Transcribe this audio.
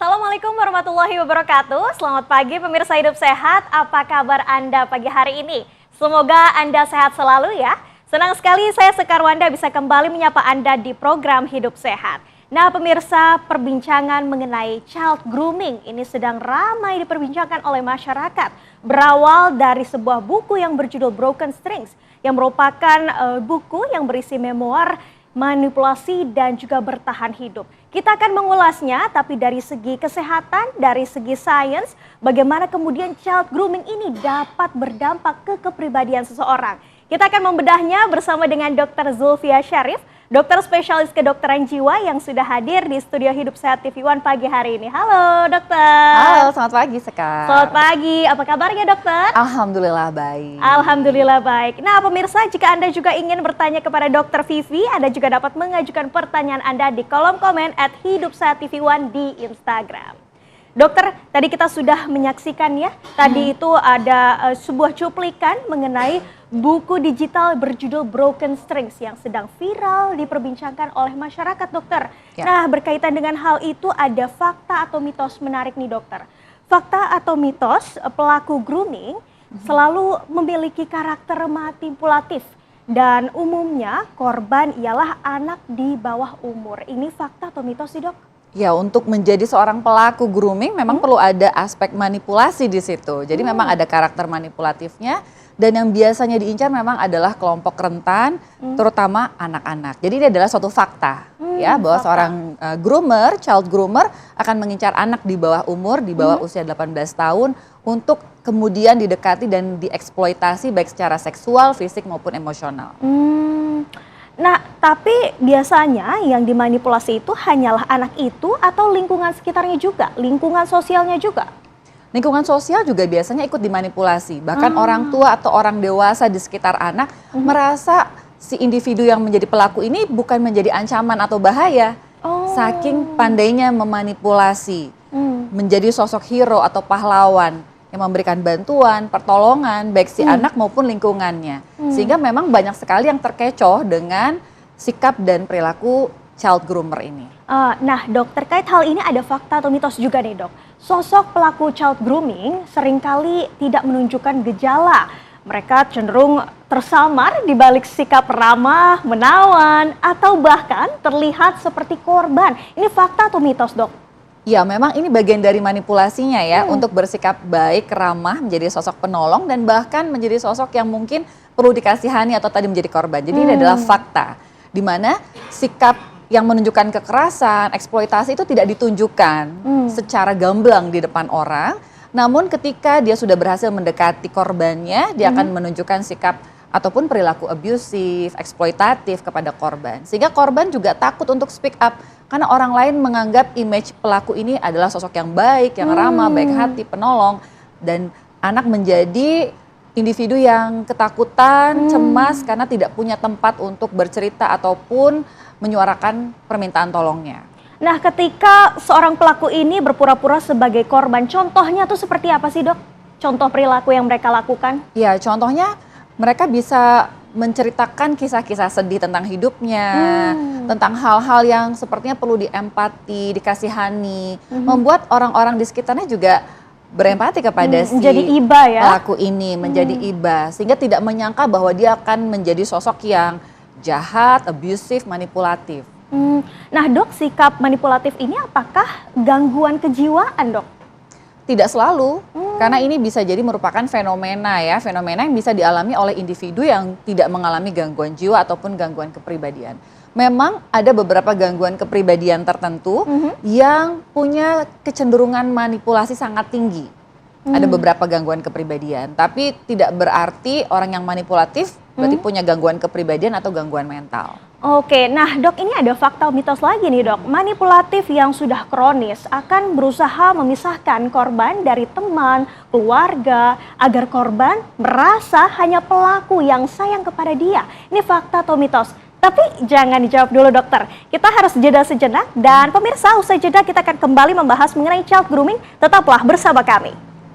Assalamualaikum warahmatullahi wabarakatuh. Selamat pagi pemirsa Hidup Sehat. Apa kabar Anda pagi hari ini? Semoga Anda sehat selalu ya. Senang sekali saya Sekar Wanda bisa kembali menyapa Anda di program Hidup Sehat. Nah pemirsa, perbincangan mengenai child grooming ini sedang ramai diperbincangkan oleh masyarakat. Berawal dari sebuah buku yang berjudul Broken Strings, yang merupakan buku yang berisi memoir, manipulasi dan juga bertahan hidup. Kita akan mengulasnya, tapi dari segi kesehatan, dari segi sains, bagaimana kemudian child grooming ini dapat berdampak ke kepribadian seseorang. Kita akan membedahnya bersama dengan Dr. Zulfia Syarif, dokter spesialis kedokteran jiwa yang sudah hadir di studio Hidup Sehat TV One pagi hari ini. Halo dokter. Halo, selamat pagi Sekar. Selamat pagi, apa kabarnya dokter? Alhamdulillah baik. Alhamdulillah baik. Nah pemirsa, jika Anda juga ingin bertanya kepada Dokter Vivi, Anda juga dapat mengajukan pertanyaan Anda di kolom komen @hidupsehattv1 di Instagram. Dokter, tadi kita sudah menyaksikan ya, tadi itu ada sebuah cuplikan mengenai buku digital berjudul Broken Strings yang sedang viral diperbincangkan oleh masyarakat dokter. Ya. Nah berkaitan dengan hal itu ada fakta atau mitos menarik nih dokter. Fakta atau mitos pelaku grooming selalu memiliki karakter manipulatif dan umumnya korban ialah anak di bawah umur. Ini fakta atau mitos sih dok? Ya, untuk menjadi seorang pelaku grooming memang perlu ada aspek manipulasi di situ. Jadi memang ada karakter manipulatifnya dan yang biasanya diincar memang adalah kelompok rentan, terutama anak-anak. Jadi ini adalah suatu fakta ya bahwa seorang groomer, child groomer akan mengincar anak di bawah umur, di bawah usia 18 tahun untuk kemudian didekati dan dieksploitasi baik secara seksual, fisik maupun emosional. Nah, tapi biasanya yang dimanipulasi itu hanyalah anak itu atau lingkungan sekitarnya juga, lingkungan sosialnya juga? Lingkungan sosial juga biasanya ikut dimanipulasi. Bahkan orang tua atau orang dewasa di sekitar anak merasa si individu yang menjadi pelaku ini bukan menjadi ancaman atau bahaya. Saking pandainya memanipulasi, menjadi sosok hero atau pahlawan yang memberikan bantuan, pertolongan, baik si anak maupun lingkungannya. Sehingga memang banyak sekali yang terkecoh dengan sikap dan perilaku child groomer ini. Nah dok, terkait hal ini ada fakta atau mitos juga nih dok. Sosok pelaku child grooming seringkali tidak menunjukkan gejala. Mereka cenderung tersamar di balik sikap ramah, menawan, atau bahkan terlihat seperti korban. Ini fakta atau mitos dok? Ya memang ini bagian dari manipulasinya ya untuk bersikap baik, ramah, menjadi sosok penolong dan bahkan menjadi sosok yang mungkin perlu dikasihani atau tadi menjadi korban. Jadi ini adalah fakta di mana sikap yang menunjukkan kekerasan, eksploitasi itu tidak ditunjukkan secara gamblang di depan orang. Namun ketika dia sudah berhasil mendekati korbannya, dia akan menunjukkan sikap ataupun perilaku abusif, eksploitatif kepada korban. Sehingga korban juga takut untuk speak up. Karena orang lain menganggap image pelaku ini adalah sosok yang baik, yang ramah, baik hati, penolong. Dan anak menjadi individu yang ketakutan, cemas karena tidak punya tempat untuk bercerita ataupun menyuarakan permintaan tolongnya. Nah ketika seorang pelaku ini berpura-pura sebagai korban, contohnya tuh seperti apa sih dok? Contoh perilaku yang mereka lakukan? Ya contohnya mereka bisa menceritakan kisah-kisah sedih tentang hidupnya, tentang hal-hal yang sepertinya perlu diempati, dikasihani, membuat orang-orang di sekitarnya juga berempati kepada si menjadi iba ya? Pelaku ini, menjadi iba, sehingga tidak menyangka bahwa dia akan menjadi sosok yang jahat, abusif, manipulatif. Nah dok, sikap manipulatif ini apakah gangguan kejiwaan dok? Tidak selalu, karena ini bisa jadi merupakan fenomena ya, fenomena yang bisa dialami oleh individu yang tidak mengalami gangguan jiwa ataupun gangguan kepribadian. Memang ada beberapa gangguan kepribadian tertentu yang punya kecenderungan manipulasi sangat tinggi. Ada beberapa gangguan kepribadian, tapi tidak berarti orang yang manipulatif berarti punya gangguan kepribadian atau gangguan mental. Oke, nah dok ini ada fakta mitos lagi nih dok. Manipulatif yang sudah kronis akan berusaha memisahkan korban dari teman, keluarga, agar korban merasa hanya pelaku yang sayang kepada dia. Ini fakta atau mitos? Tapi jangan dijawab dulu dokter. Kita harus jeda sejenak dan pemirsa usai jeda kita akan kembali membahas mengenai child grooming. Tetaplah bersama kami.